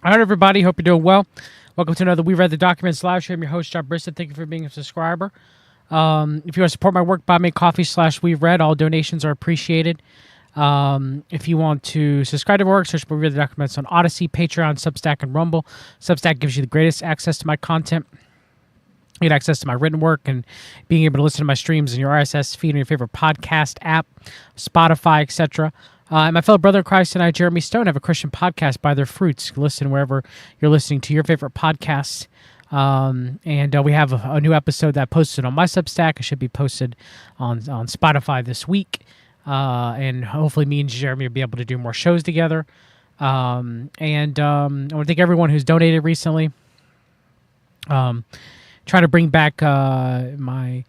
All right, everybody. Hope you're doing well. Welcome to another We Read the Documents live stream. I'm your host, John Brissett. Thank you for being a subscriber. If you want to support my work, buy me coffee/We Read. All donations are appreciated. If you want to subscribe to my work, search for We Read the Documents on Odyssey, Patreon, Substack, and Rumble. Substack gives you the greatest access to my content. You get access to my written work and being able to listen to my streams in your RSS feed on your favorite podcast app, Spotify, etc. And my fellow brother in Christ and I, Jeremy Stone, have a Christian podcast, By Their Fruits. Listen wherever you're listening to your favorite podcasts. And we have a new episode that I posted on my Substack. It should be posted on Spotify this week. And hopefully me and Jeremy will be able to do more shows together. I want to thank everyone who's donated recently. Trying to bring back my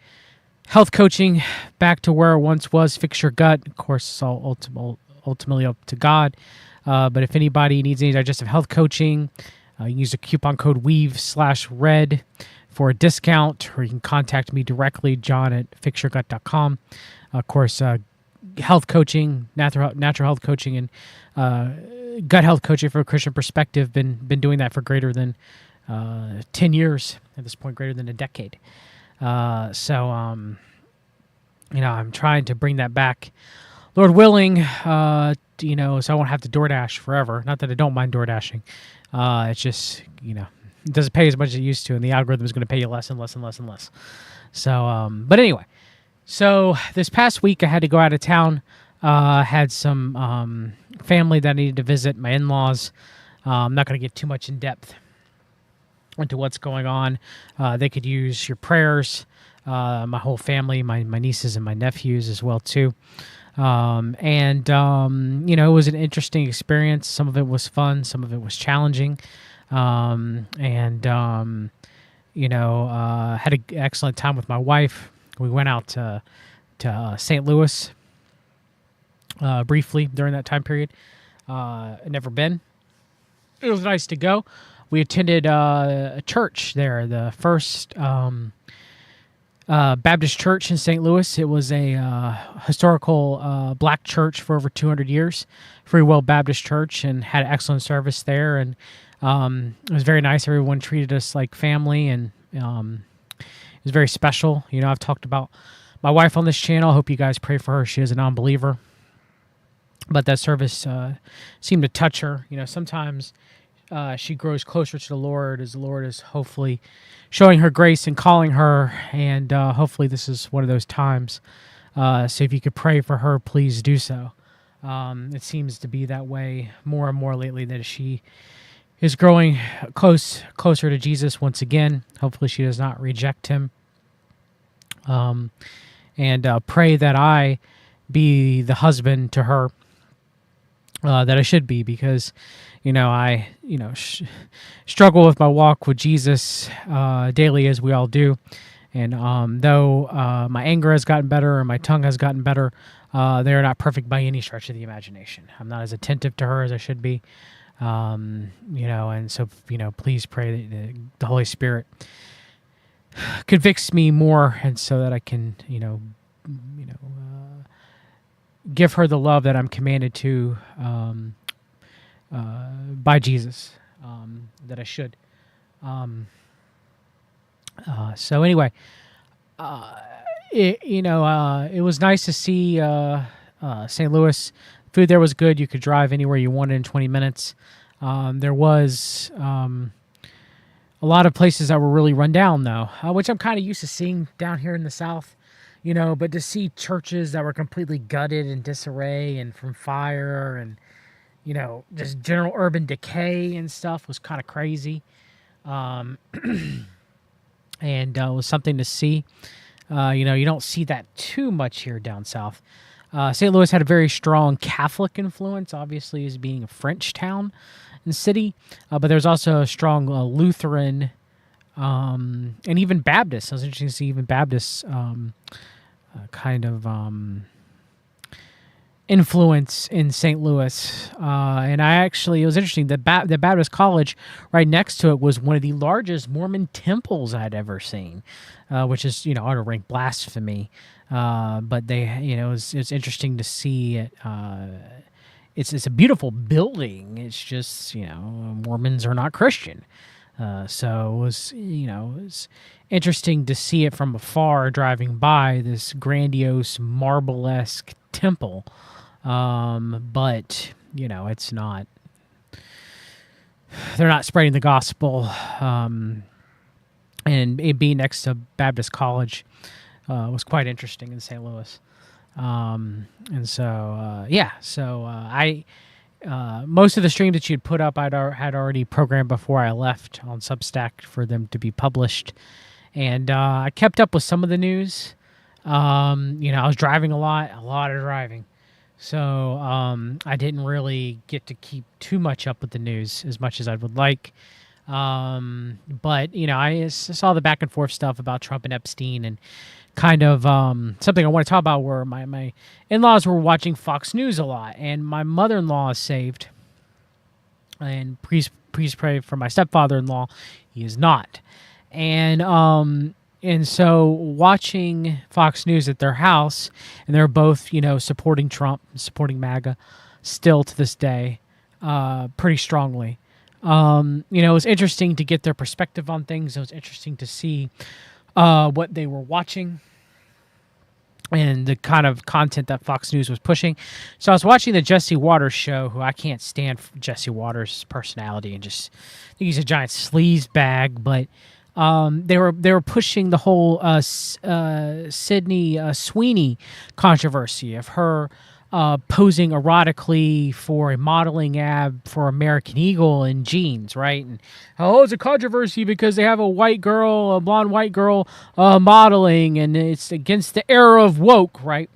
health coaching back to where it once was. Fix your gut. Of course, it's all ultimately up to God. But if anybody needs any digestive health coaching, you can use the coupon code WEAVE/RED for a discount, or you can contact me directly, john@fixyourgut.com. Of course, health coaching, natural health coaching, and gut health coaching from a Christian perspective. Been doing that for greater than 10 years at this point, greater than a decade. So I'm trying to bring that back, Lord willing, so I won't have to DoorDash forever. Not that I don't mind DoorDashing. It's just, it doesn't pay as much as it used to, and the algorithm is going to pay you less and less and less and less. So, but anyway, so this past week I had to go out of town. Had some family that I needed to visit, my in-laws. I'm not going to get too much in depth into what's going on. They could use your prayers. My whole family, my nieces and my nephews as well too. It was an interesting experience. Some of it was fun, some of it was challenging. Had an excellent time with my wife. We went out to St. Louis briefly during that time period. Never been. It was nice to go. We attended a church there, the First Baptist Church in St. Louis. It was a historical black church for over 200 years, Free Will Baptist Church, and had an excellent service there. And it was very nice. Everyone treated us like family, and it was very special. I've talked about my wife on this channel. I hope you guys pray for her. She is a non-believer, but that service seemed to touch her. Sometimes she grows closer to the Lord as the Lord is hopefully showing her grace and calling her, and hopefully this is one of those times. So if you could pray for her, please do so. It seems to be that way more and more lately, that she is growing closer to Jesus once again. Hopefully she does not reject him. And pray that I be the husband to her that I should be, because I struggle with my walk with Jesus daily, as we all do. And though my anger has gotten better and my tongue has gotten better, they are not perfect by any stretch of the imagination. I'm not as attentive to her as I should be. And so please pray that the Holy Spirit convicts me more, and so that I can give her the love that I'm commanded to by Jesus, that I should. So anyway, it was nice to see St. Louis. Food there was good. You could drive anywhere you wanted in 20 minutes. There was a lot of places that were really run down, though, which I'm kind of used to seeing down here in the South. But to see churches that were completely gutted and disarray and from fire and, just general urban decay and stuff was kind of crazy. And it was something to see. You don't see that too much here down south. St. Louis had a very strong Catholic influence, obviously, as being a French town and city. But there's also a strong Lutheran and even Baptist. It was interesting to see even Baptists kind of influence in St. Louis. And it was interesting, the Baptist College right next to it was one of the largest Mormon temples I'd ever seen, which is, ought to rank blasphemy. But they, it's interesting to see it it's a beautiful building. It's just, Mormons are not Christian. So it was, it was interesting to see it from afar driving by this grandiose marble-esque temple. But, it's not, they're not spreading the gospel. And it being next to Baptist College was quite interesting in St. Louis. And so, I most of the streams that you'd put up, had already programmed before I left on Substack for them to be published. And I kept up with some of the news. I was driving a lot of driving. So I didn't really get to keep too much up with the news as much as I would like. But, I saw the back and forth stuff about Trump and Epstein, and kind of something I want to talk about where my in-laws were watching Fox News a lot, and my mother-in-law is saved. And please pray for my stepfather-in-law. He is not. And so watching Fox News at their house, and they're both, supporting Trump, supporting MAGA still to this day, pretty strongly. It was interesting to get their perspective on things. It was interesting to see what they were watching and the kind of content that Fox News was pushing. So I was watching the Jesse Waters show, who I can't stand Jesse Waters' personality, and just think he's a giant sleaze bag. But they were pushing the whole Sydney Sweeney controversy of her posing erotically for a modeling ad for American Eagle in jeans, right? And it's a controversy because they have a blonde white girl modeling, and it's against the era of woke, right?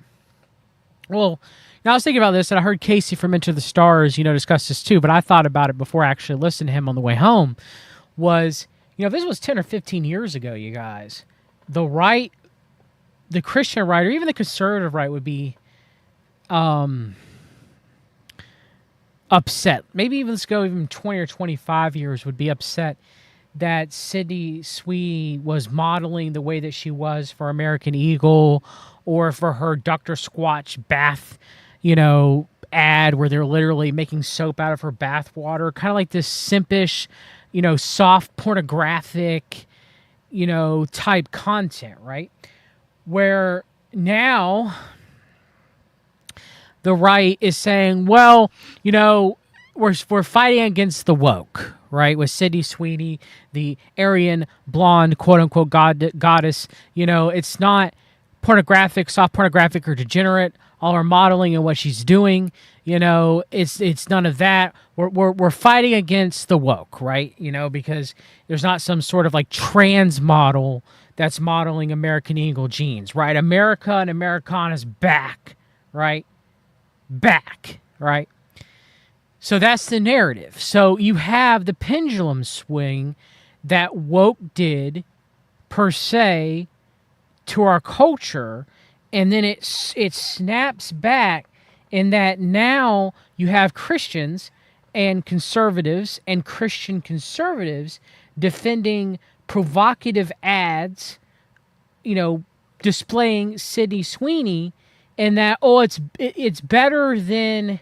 Well, now I was thinking about this, and I heard Casey from Enter the Stars, discuss this too, but I thought about it before I actually listened to him on the way home. Was, if this was 10 or 15 years ago, you guys, the right, the Christian right, or even the conservative right would be upset. Maybe even let's go even 20 or 25 years, would be upset that Sydney Sweeney was modeling the way that she was for American Eagle, or for her Dr. Squatch bath, ad where they're literally making soap out of her bath water, kind of like this simpish, soft pornographic, type content, right? Where now the right is saying, well, we're fighting against the woke, right? With Sydney Sweeney, the Aryan blonde, quote unquote, goddess. It's not pornographic, soft pornographic, or degenerate. All her modeling and what she's doing, it's none of that. We're fighting against the woke, right? Because there's not some sort of like trans model that's modeling American Eagle jeans, right? America and Americana's back, right? Back, right? So that's the narrative. So you have the pendulum swing that woke did per se to our culture, and then it snaps back in that now you have Christians and conservatives and Christian conservatives defending provocative ads, displaying Sydney Sweeney, and that, it's better than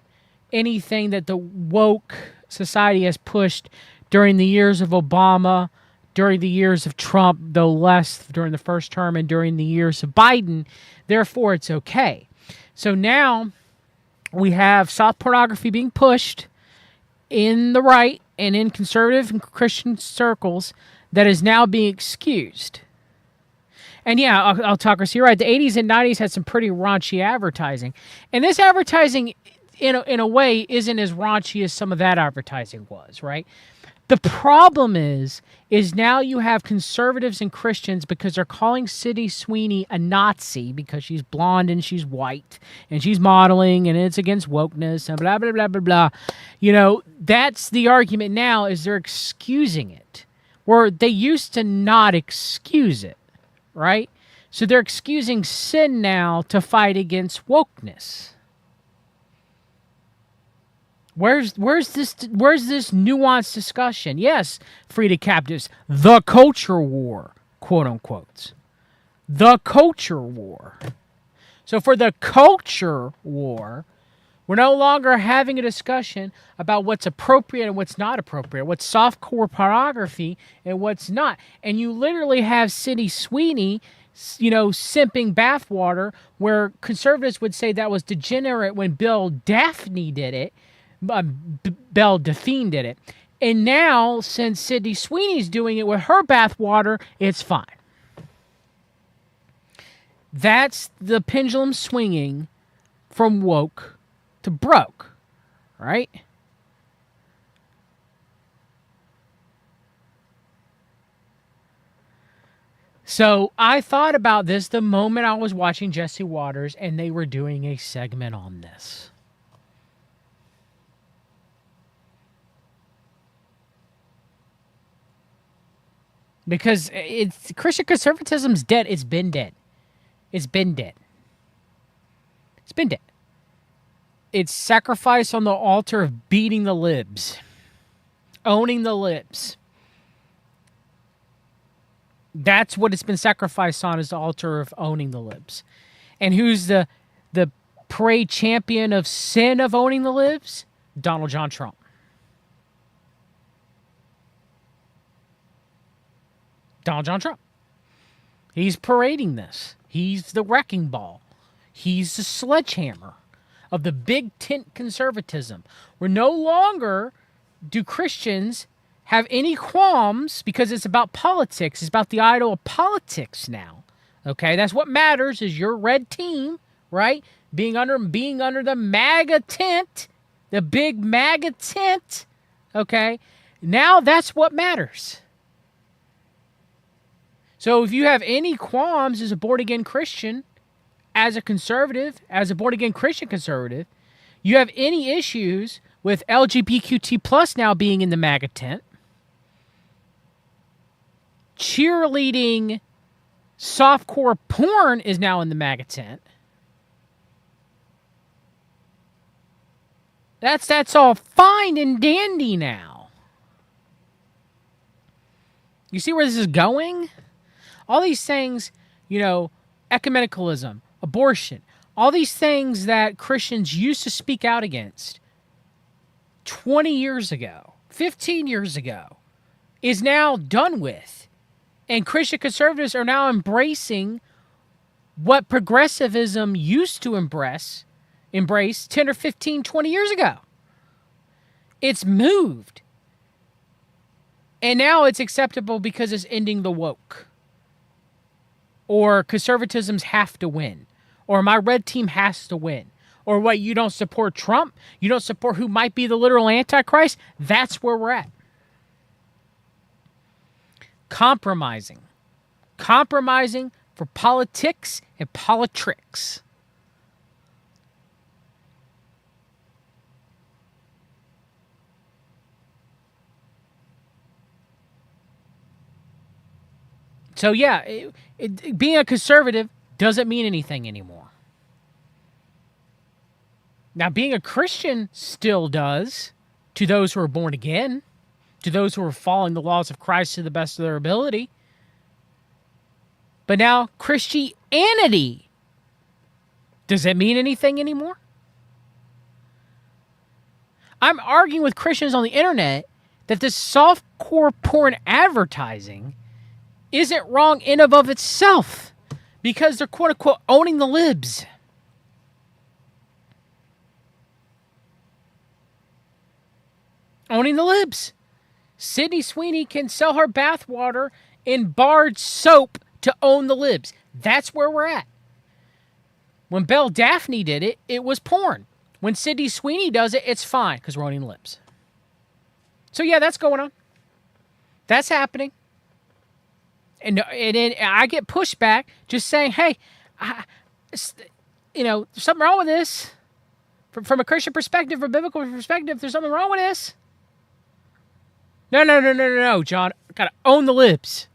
anything that the woke society has pushed during the years of Obama, during the years of Trump, though less during the first term, and during the years of Biden. Therefore, it's okay. So now we have soft pornography being pushed in the right and in conservative and Christian circles that is now being excused. And yeah, autocracy, you're right. The 80s and 90s had some pretty raunchy advertising. And this advertising, in a way, isn't as raunchy as some of that advertising was, right? The problem is now you have conservatives and Christians, because they're calling Sydney Sweeney a Nazi because she's blonde and she's white and she's modeling and it's against wokeness and blah, blah, blah, blah, blah. That's the argument now, is they're excusing it, where they used to not excuse it, right? So they're excusing sin now to fight against wokeness. Where's this nuanced discussion? Yes, freed captives. The culture war, quote unquote. The culture war. So for the culture war, We're no longer having a discussion about what's appropriate and what's not appropriate, what's softcore pornography and what's not. And you literally have Sydney Sweeney, simping bathwater, where conservatives would say that was degenerate when Belle Daphne did it. Belle Delphine did it. And now, since Sydney Sweeney's doing it with her bathwater, it's fine. That's the pendulum swinging from woke to broke, right? So I thought about this the moment I was watching Jesse Waters and they were doing a segment on this. Because Christian conservatism's dead. It's been dead. It's been dead. It's been dead. It's sacrificed on the altar of beating the libs, owning the libs. That's what it's been sacrificed on, is the altar of owning the libs. And who's the parade champion of sin of owning the libs? Donald John Trump. Donald John Trump. He's parading this. He's the wrecking ball. He's the sledgehammer of the big tent conservatism, where no longer do Christians have any qualms because it's about politics. It's about the idol of politics now. Okay, that's what matters, is your red team, right? Being under the MAGA tent, the big MAGA tent. Okay, now that's what matters. So if you have any qualms as a born-again Christian, as a conservative, as a born-again Christian conservative, you have any issues with LGBTQT plus now being in the MAGA tent, cheerleading softcore porn is now in the MAGA tent. That's all fine and dandy now. You see where this is going? All these things, ecumenicalism, abortion, all these things that Christians used to speak out against 20 years ago, 15 years ago, is now done with. And Christian conservatives are now embracing what progressivism used to embrace 10 or 15, 20 years ago. It's moved. And now it's acceptable because it's ending the woke. Or conservatisms have to win. Or my red team has to win. Or what, you don't support Trump? You don't support who might be the literal Antichrist? That's where we're at. Compromising for politics and politricks. So yeah, being a conservative doesn't mean anything anymore. Now, being a Christian still does, to those who are born again, to those who are following the laws of Christ to the best of their ability. But now, Christianity, does it mean anything anymore? I'm arguing with Christians on the internet that this softcore porn advertising isn't wrong in and of itself, because they're quote-unquote owning the libs. Owning the libs. Sydney Sweeney can sell her bathwater in barred soap to own the libs. That's where we're at. When Belle Daphne did it, it was porn. When Sydney Sweeney does it, it's fine because we're owning the libs. So yeah, that's going on. That's happening. And I get pushback just saying, hey, there's something wrong with this. From a Christian perspective, from a biblical perspective, there's something wrong with this. No, John. Gotta own the libs.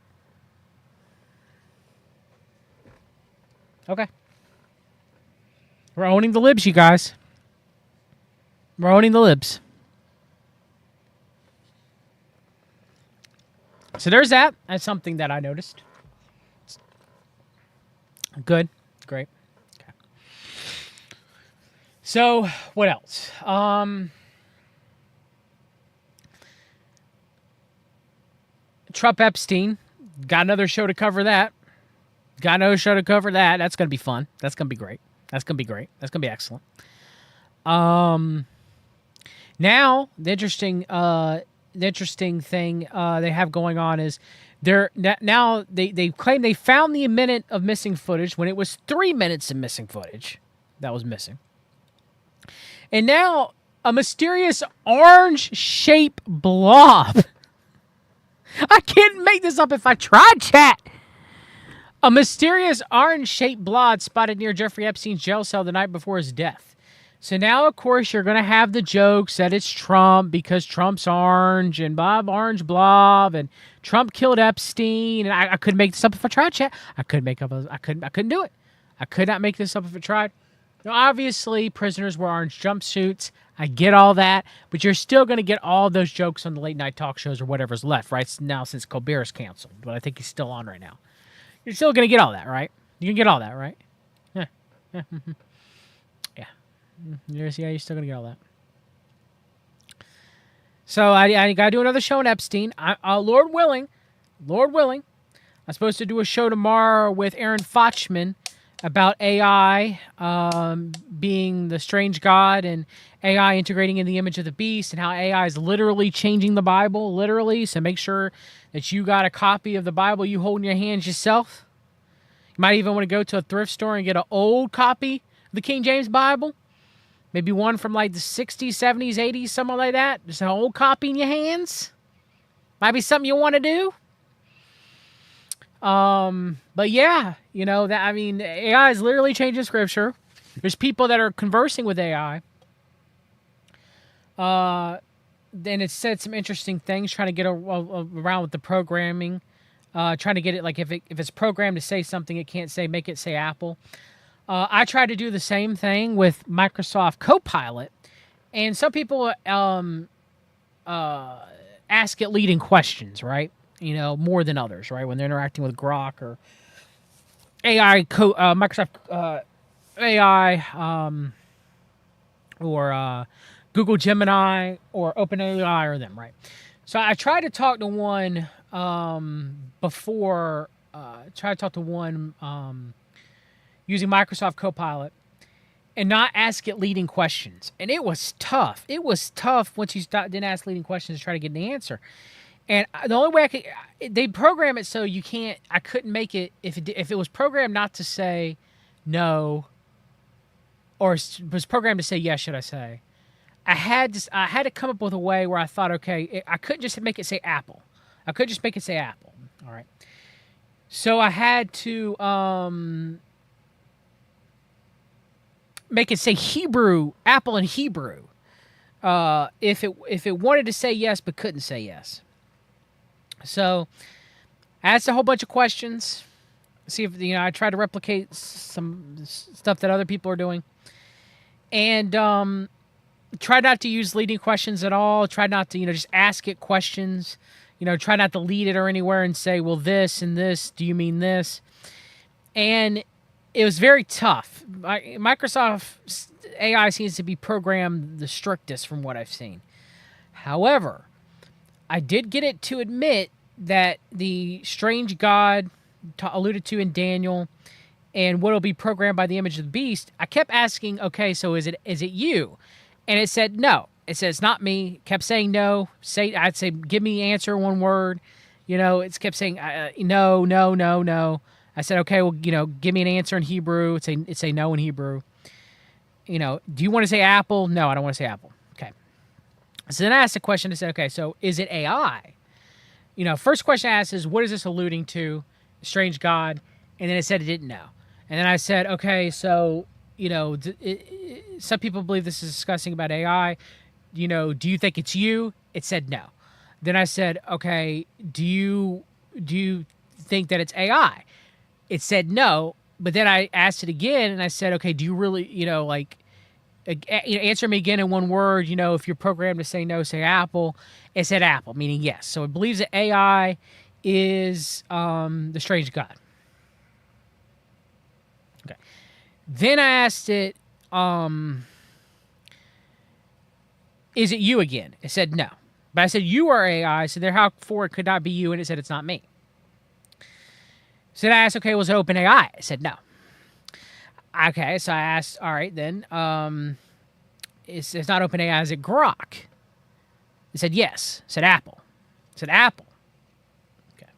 Okay. We're owning the libs, you guys. We're owning the libs. So there's that. That's something that I noticed. Good. Great. Okay. So what else? Trump Epstein. Got another show to cover that. That's gonna be fun. That's gonna be great. That's gonna be excellent. Now the interesting thing they have going on is they claim they found the minute of missing footage when it was 3 minutes of missing footage that was missing, and now a mysterious orange-shaped blob. I can't make this up if I tried, chat. A mysterious orange-shaped blob spotted near Jeffrey Epstein's jail cell the night before his death. So now, of course, you're going to have the jokes that it's Trump because Trump's orange and orange blob and Trump killed Epstein. And I couldn't make this up if I tried, chat. I couldn't do it. I could not make this up if I tried. Now, obviously, prisoners wear orange jumpsuits. I get all that, but you're still going to get all those jokes on the late night talk shows or whatever's left, right? Now, since Colbert's canceled, but I think he's still on right now. You're still going to get all that, right? You can get all that, right? Yeah. Yeah. You're still going to get all that. So I got to do another show on Epstein. Lord willing, I'm supposed to do a show tomorrow with Aaron Fochman about AI being the strange God and AI integrating in the image of the beast and how AI is literally changing the Bible, literally. So make sure that you got a copy of the Bible you hold in your hands yourself. You might even want to go to a thrift store and get an old copy of the King James Bible. Maybe one from like the 60s, 70s, 80s, something like that. Just an old copy in your hands. Might be something you want to do. But yeah, AI is literally changing scripture. There's people that are conversing with AI. Then it said some interesting things, trying to get around with the programming, trying to get it like if it's programmed to say something it can't say, make it say Apple. I tried to do the same thing with Microsoft Copilot, and some people ask it leading questions, right? More than others, right? When they're interacting with Grok or AI, Microsoft AI, or Google Gemini or OpenAI or them, right? So I tried to talk to one before. Try to talk to one using Microsoft Copilot and not ask it leading questions, and it was tough. It was tough once you didn't ask leading questions to try to get an answer. And the only way they program it so you can't. I couldn't make it if it was programmed not to say no, or was programmed to say yes. Should I say? I had to come up with a way where I thought, okay, I couldn't just make it say Apple. I could just make it say Apple. All right. So I had to make it say Hebrew, Apple in Hebrew. If it wanted to say yes but couldn't say yes. So I asked a whole bunch of questions. See if I tried to replicate some stuff that other people are doing, and try not to use leading questions at all. Try not to just ask it questions. Try not to lead it or anywhere and say, well, this and this. Do you mean this? And it was very tough. Microsoft AI seems to be programmed the strictest from what I've seen. However, I did get it to admit that the strange God alluded to in Daniel and what will be programmed by the image of the beast, I kept asking, okay, so is it you? And it said no. It says not me. Kept saying no. I'd say, give me an answer in one word. It's kept saying no, no, no, no. I said, okay, well, give me an answer in Hebrew. It'd say no in Hebrew. Do you want to say Apple? No, I don't want to say Apple. Okay. So then I asked the question. I said, okay, so is it AI? First question I asked is, what is this alluding to? Strange God. And then it said it didn't know. And then I said, okay, so, some people believe this is discussing about AI. Do you think it's you? It said no. Then I said, okay, do you think that it's AI? It said no. But then I asked it again, and I said, okay, do you really, answer me again in one word. If you're programmed to say no, say Apple. It said Apple, meaning yes. So it believes that AI is the strange God. Okay. Then I asked it, is it you again? It said no. But I said, you are AI. I said, therefore it could not be you. And it said, it's not me. So then I asked, okay, was it OpenAI? It said no. Okay, so I asked, all right, then, it's not OpenAI, is it Grok? It said yes. It said Apple. It said Apple. Okay.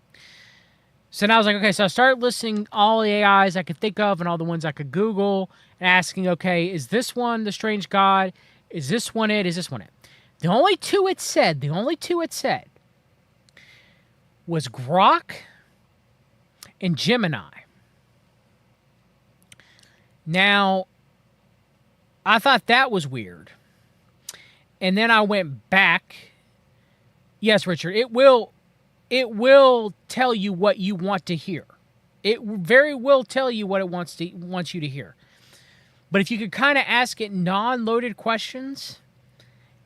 So now I was like, okay, so I started listing all the AIs I could think of and all the ones I could Google and asking, okay, is this one the strange god? Is this one it? Is this one it? The only two it said was Grok and Gemini. Now, I thought that was weird. And then I went back. Yes, Richard, it will tell you what you want to hear. It very will tell you what it wants you to hear. But if you could kind of ask it non-loaded questions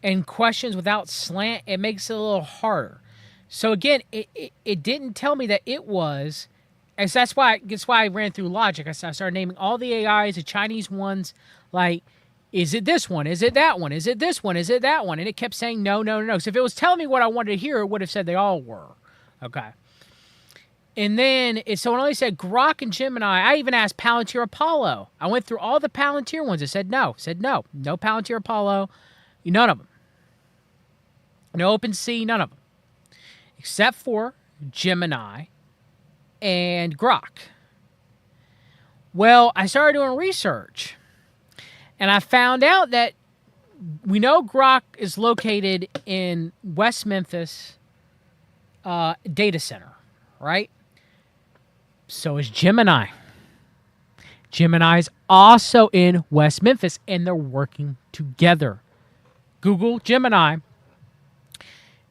and questions without slant, it makes it a little harder. So again, it didn't tell me that it was, and so that's why I ran through logic. I started naming all the AIs, the Chinese ones, like, is it this one? Is it that one? Is it this one? Is it that one? And it kept saying no, no, no. So if it was telling me what I wanted to hear, it would have said they all were. Okay. And then, so it only said Grok and Gemini. I even asked Palantir Apollo. I went through all the Palantir ones. It said no. No Palantir Apollo. None of them. No OpenSea, none of them. Except for Gemini and Grok. Well, I started doing research. And I found out that we know Grok is located in West Memphis data center, right? So is Gemini. Gemini's also in West Memphis, and they're working together. Google Gemini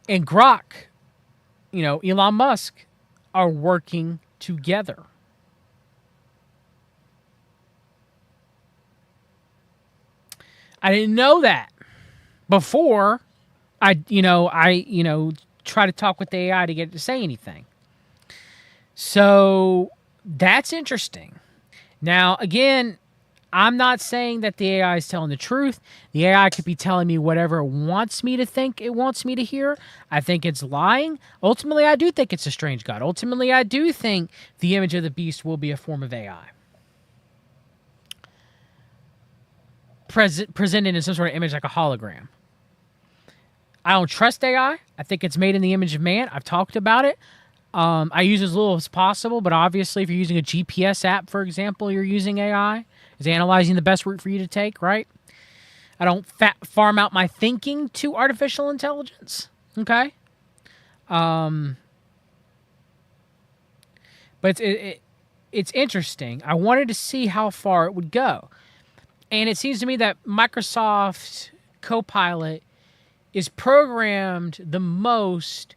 and Grok, Elon Musk, are working together. I didn't know that before I try to talk with the AI to get it to say anything. So that's interesting. Now, again, I'm not saying that the AI is telling the truth. The AI could be telling me whatever it wants me to think it wants me to hear. I think it's lying. Ultimately, I do think it's a strange god. Ultimately, I do think the image of the beast will be a form of AI. Presented in some sort of image like a hologram. I don't trust AI. I think it's made in the image of man. I've talked about it. I use as little as possible, but obviously if you're using a GPS app, for example, you're using AI. It's analyzing the best route for you to take, right? I don't farm out my thinking to artificial intelligence, okay? But it's interesting. I wanted to see how far it would go. And it seems to me that Microsoft Copilot is programmed the most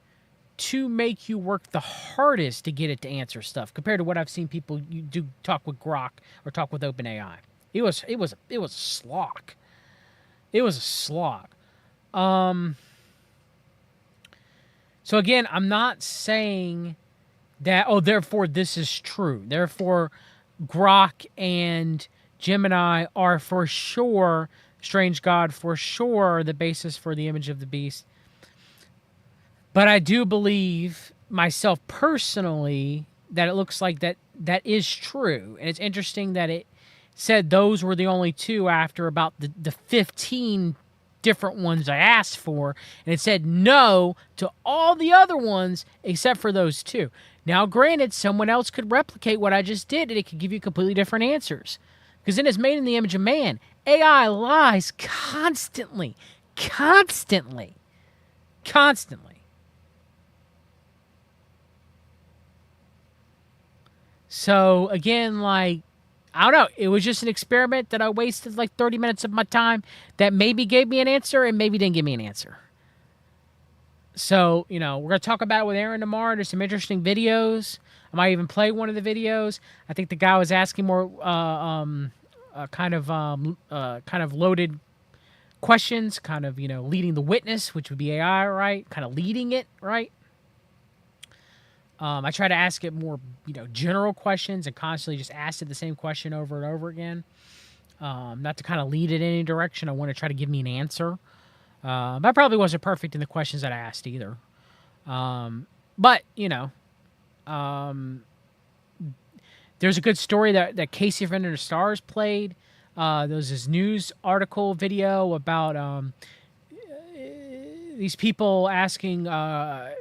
to make you work the hardest to get it to answer stuff compared to what I've seen people do talk with Grok or talk with OpenAI. It was a slog. It was a slog. So again, I'm not saying that, therefore this is true. Therefore, Grok and Gemini are for sure, strange god for sure, the basis for the image of the beast. But I do believe myself personally that it looks like that is true. And it's interesting that it said those were the only two after about the 15 different ones I asked for. And it said no to all the other ones except for those two. Now, granted, someone else could replicate what I just did and it could give you completely different answers. Because then it's made in the image of man. AI lies constantly. So, again, I don't know. It was just an experiment that I wasted 30 minutes of my time that maybe gave me an answer and maybe didn't give me an answer. So, we're going to talk about it with Aaron tomorrow. There's some interesting videos. I might even play one of the videos. I think the guy was asking more kind of loaded questions, leading the witness, which would be AI, right? Kind of leading it, right? I try to ask it more, general questions and constantly just ask it the same question over and over again. Not to kind of lead it in any direction. I want to try to give me an answer. I probably wasn't perfect in the questions that I asked either. But, there's a good story that Casey from Under the Stars played. There was this news article video about these people asking, I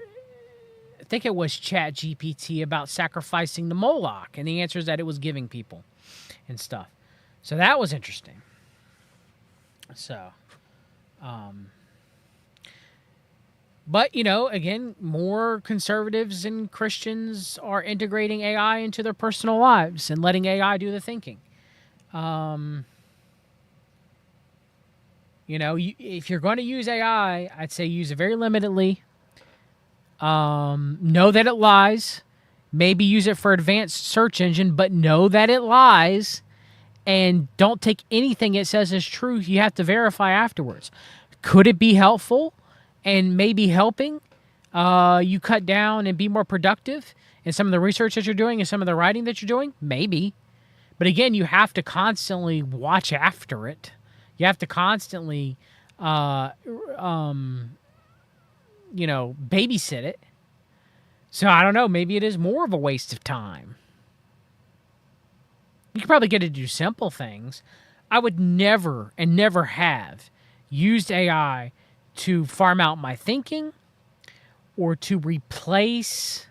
think it was Chat GPT, about sacrificing the Moloch. And the answer is that it was giving people and stuff. So that was interesting. So, but, again, more conservatives and Christians are integrating AI into their personal lives and letting AI do the thinking. If you're going to use AI, I'd say use it very limitedly. Know that it lies. Maybe use it for advanced search engine, but know that it lies. And don't take anything it says as true. You have to verify afterwards. Could it be helpful and maybe helping you cut down and be more productive in some of the research that you're doing and some of the writing that you're doing? Maybe. But again, you have to constantly watch after it. You have to constantly, babysit it. So I don't know. Maybe it is more of a waste of time. You could probably get it to do simple things. I would never and never have used AI to farm out my thinking or to replace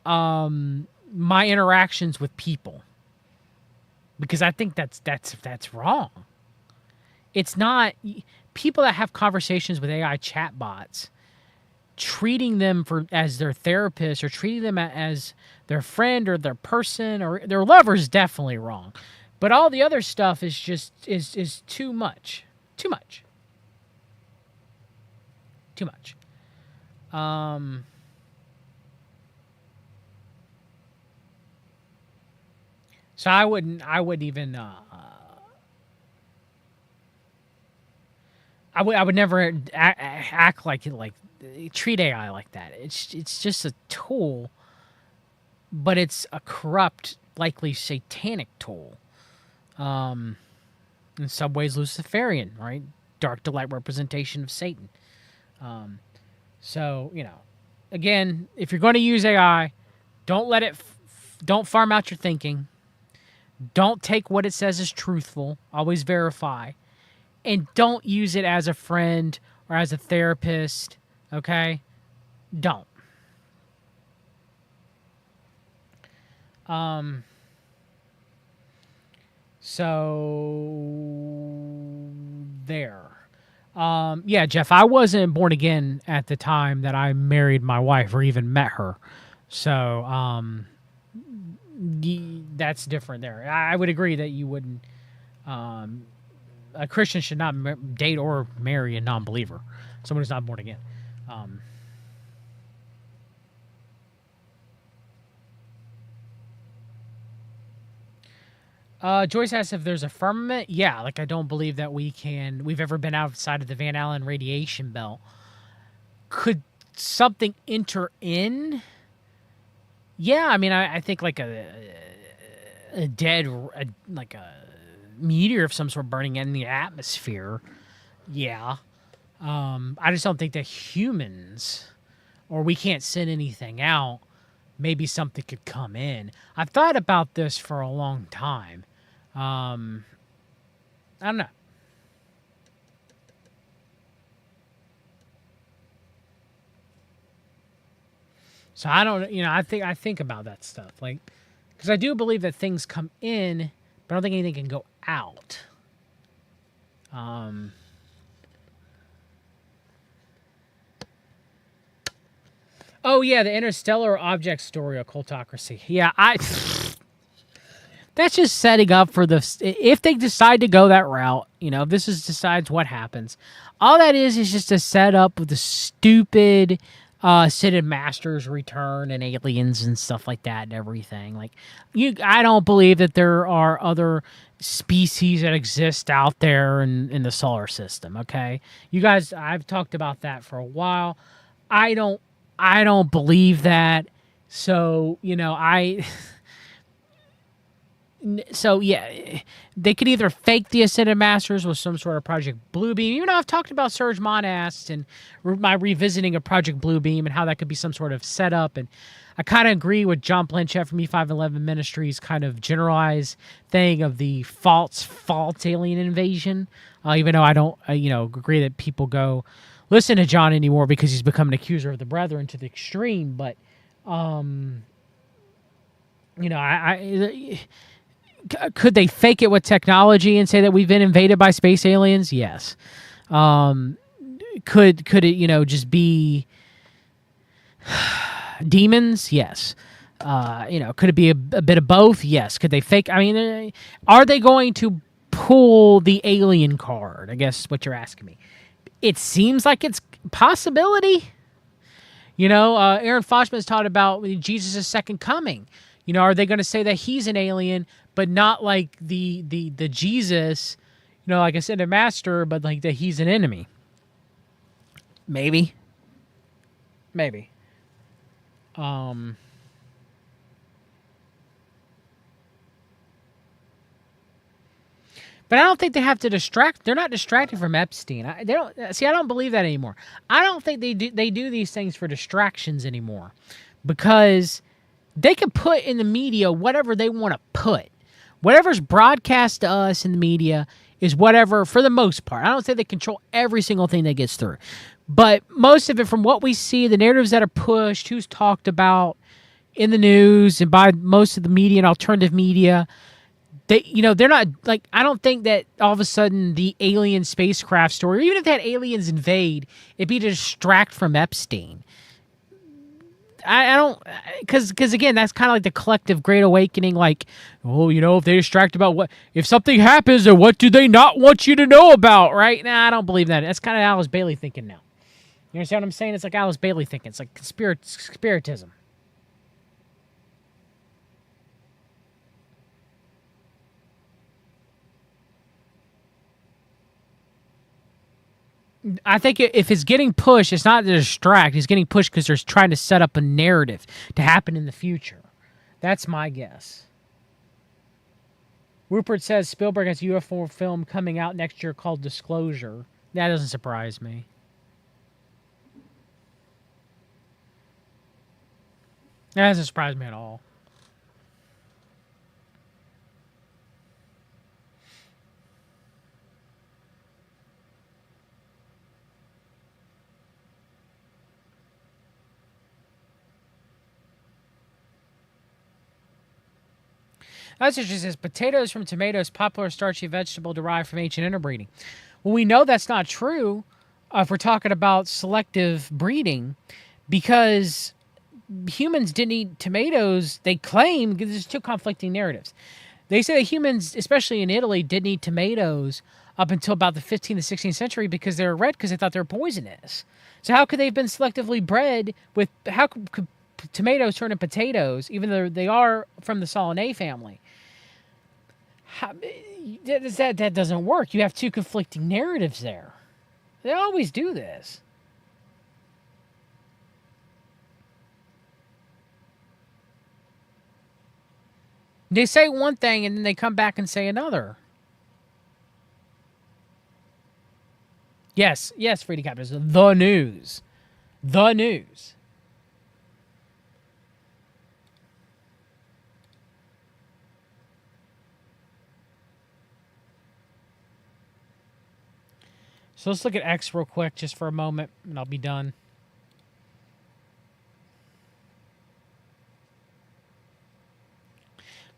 my interactions with people, because I think that's wrong. It's not people that have conversations with AI chatbots, treating them as their therapist or treating them as their friend or their person or their lover is definitely wrong. But all the other stuff is just is too much. Too much. Too much. So I wouldn't even I would never act like treat AI like that. It's just a tool, but it's a corrupt, likely satanic tool. In some ways Luciferian, right? Dark delight representation of Satan. So, again, if you're going to use AI, don't let it don't farm out your thinking. Don't take what it says as truthful. Always verify. And don't use it as a friend or as a therapist, okay? Don't. So there. Yeah, Jeff, I wasn't born again at the time that I married my wife or even met her. So, that's different there. I would agree that you wouldn't, a Christian should not date or marry a non-believer, someone who's not born again. Joyce asks if there's a firmament. Yeah, I don't believe that we've ever been outside of the Van Allen radiation belt. Could something enter in? Yeah, I think a meteor of some sort burning in the atmosphere. Yeah. I just don't think that humans, or we can't send anything out. Maybe something could come in. I've thought about this for a long time. I don't know. So I don't, I think about that stuff, because I do believe that things come in, but I don't think anything can go out. Oh yeah, the interstellar object story, occultocracy. Yeah, that's just setting up for if they decide to go that route, if this decides what happens. All that is just a setup with the stupid Sid and Masters return and aliens and stuff like that and everything. I don't believe that there are other species that exist out there in the solar system, okay? You guys, I've talked about that for a while. I don't believe that. So, So yeah, they could either fake the Ascended Masters with some sort of Project Bluebeam. Even though I've talked about Serge Monast and my revisiting of Project Bluebeam and how that could be some sort of setup, and I kind of agree with John Blanchett from E511 Ministries' kind of generalized thing of the false alien invasion. Even though I don't, agree that people go listen to John anymore because he's become an accuser of the brethren to the extreme. But, could they fake it with technology and say that we've been invaded by space aliens? Yes. Could it, just be demons? Yes. Could it be a bit of both? Yes. Could they fake? I mean, are they going to pull the alien card? I guess what you're asking me. It seems like it's a possibility. Aaron Foshman's taught about Jesus' second coming. Are they going to say that he's an alien, but not like the Jesus, like I said, a master, but like that he's an enemy? Maybe. But I don't think they have to distract. They're not distracted from Epstein. I don't believe that anymore. I don't think they do these things for distractions anymore, because they can put in the media whatever they want to put. Whatever's broadcast to us in the media is whatever, for the most part. I don't say they control every single thing that gets through, but most of it, from what we see, the narratives that are pushed, who's talked about in the news and by most of the media and alternative media, they're not like, I don't think that all of a sudden the alien spacecraft story, even if they had aliens invade, it'd be to distract from Epstein. I don't, because again, that's kind of like the collective Great Awakening. Like, if they distract about if something happens, then what do they not want you to know about, right? Nah, I don't believe that. That's kind of Alice Bailey thinking now. You understand what I'm saying? It's like Alice Bailey thinking. It's like spiritism. I think if it's getting pushed, it's not to distract. It's getting pushed because they're trying to set up a narrative to happen in the future. That's my guess. Rupert says Spielberg has a UFO film coming out next year called Disclosure. That doesn't surprise me. That doesn't surprise me at all. That's interesting. It says potatoes from tomatoes, popular starchy vegetable derived from ancient interbreeding. Well, we know that's not true if we're talking about selective breeding, because humans didn't eat tomatoes. They claim, because there's two conflicting narratives. They say that humans, especially in Italy, didn't eat tomatoes up until about the 15th and 16th century because they were red, because they thought they were poisonous. So how could they have been selectively bred with, how could tomatoes turn into potatoes, even though they are from the Solanae family? That doesn't work. You have two conflicting narratives there. They always do this. They say one thing and then they come back and say another. Yes, Freedom Capitalism. The news. So let's look at X real quick just for a moment, and I'll be done.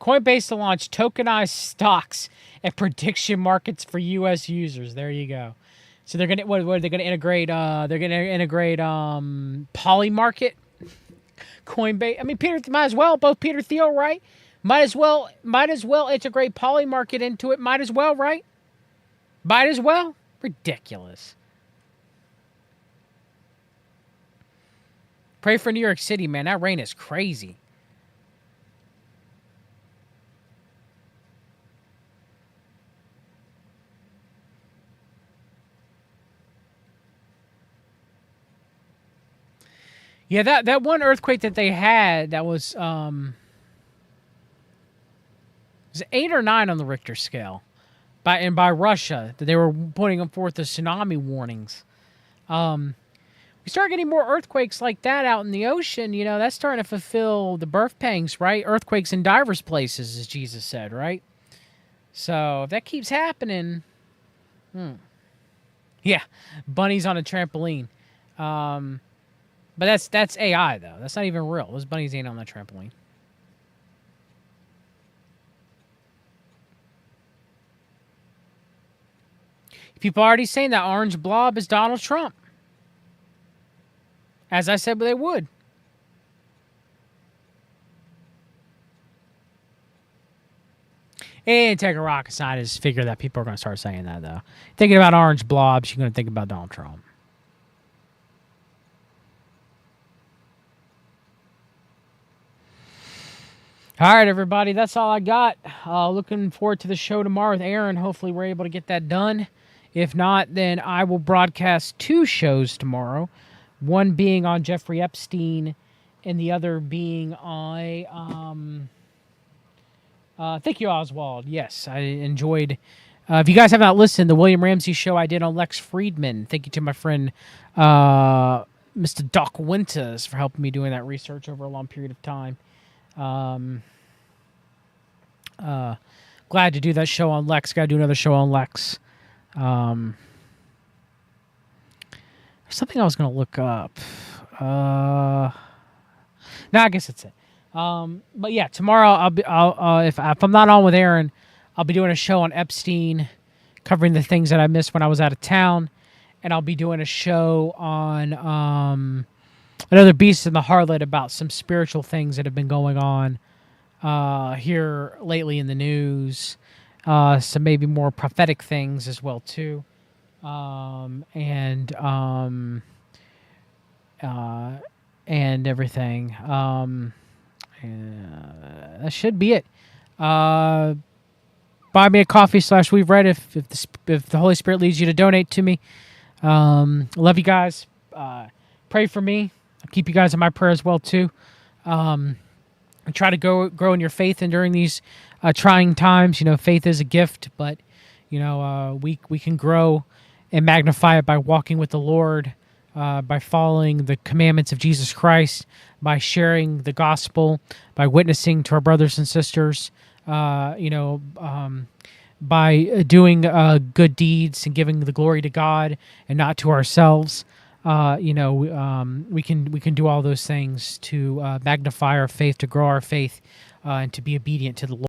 Coinbase to launch tokenized stocks and prediction markets for U.S. users. There you go. So they're gonna what are they gonna integrate? They're gonna integrate Polymarket, Coinbase. I mean, Peter might as well. Both Peter Thiel, right? Might as well integrate Polymarket into it. Might as well, right? Might as well. Ridiculous. Pray for New York City, man. That rain is crazy. Yeah, that one earthquake that they had, that was It was 8 or 9 on the Richter scale. By Russia, that they were putting forth the tsunami warnings. We start getting more earthquakes like that out in the ocean, that's starting to fulfill the birth pangs, right? Earthquakes in divers places, as Jesus said, right? So if that keeps happening, yeah, bunnies on a trampoline. But that's AI though. That's not even real. Those bunnies ain't on that trampoline. People are already saying that orange blob is Donald Trump. As I said, they would. It didn't take a rocket scientist to figure that people are going to start saying that, though. Thinking about orange blobs, you're going to think about Donald Trump. All right, everybody, that's all I got. Looking forward to the show tomorrow with Aaron. Hopefully, we're able to get that done. If not, then I will broadcast 2 shows tomorrow. One being on Jeffrey Epstein, and the other being on thank you, Oswald. Yes, I enjoyed. If you guys have not listened, the William Ramsey show I did on Lex Friedman. Thank you to my friend Mr. Doc Winters for helping me doing that research over a long period of time. Glad to do that show on Lex. Got to do another show on Lex. Something I was going to look up. No, I guess that's it. But yeah, tomorrow if I'm not on with Aaron, I'll be doing a show on Epstein, covering the things that I missed when I was out of town, and I'll be doing a show on another Beast in the Harlot about some spiritual things that have been going on here lately in the news, some maybe more prophetic things as well too. And everything. That should be it. Buy me a coffee / we've read if the Holy Spirit leads you to donate to me. Love you guys. Pray for me. I'll keep you guys in my prayer as well too. And try to grow in your faith, and during these trying times, faith is a gift, but we can grow and magnify it by walking with the Lord, by following the commandments of Jesus Christ, by sharing the gospel, by witnessing to our brothers and sisters, by doing good deeds and giving the glory to God and not to ourselves. We can do all those things to magnify our faith, to grow our faith, and to be obedient to the Lord.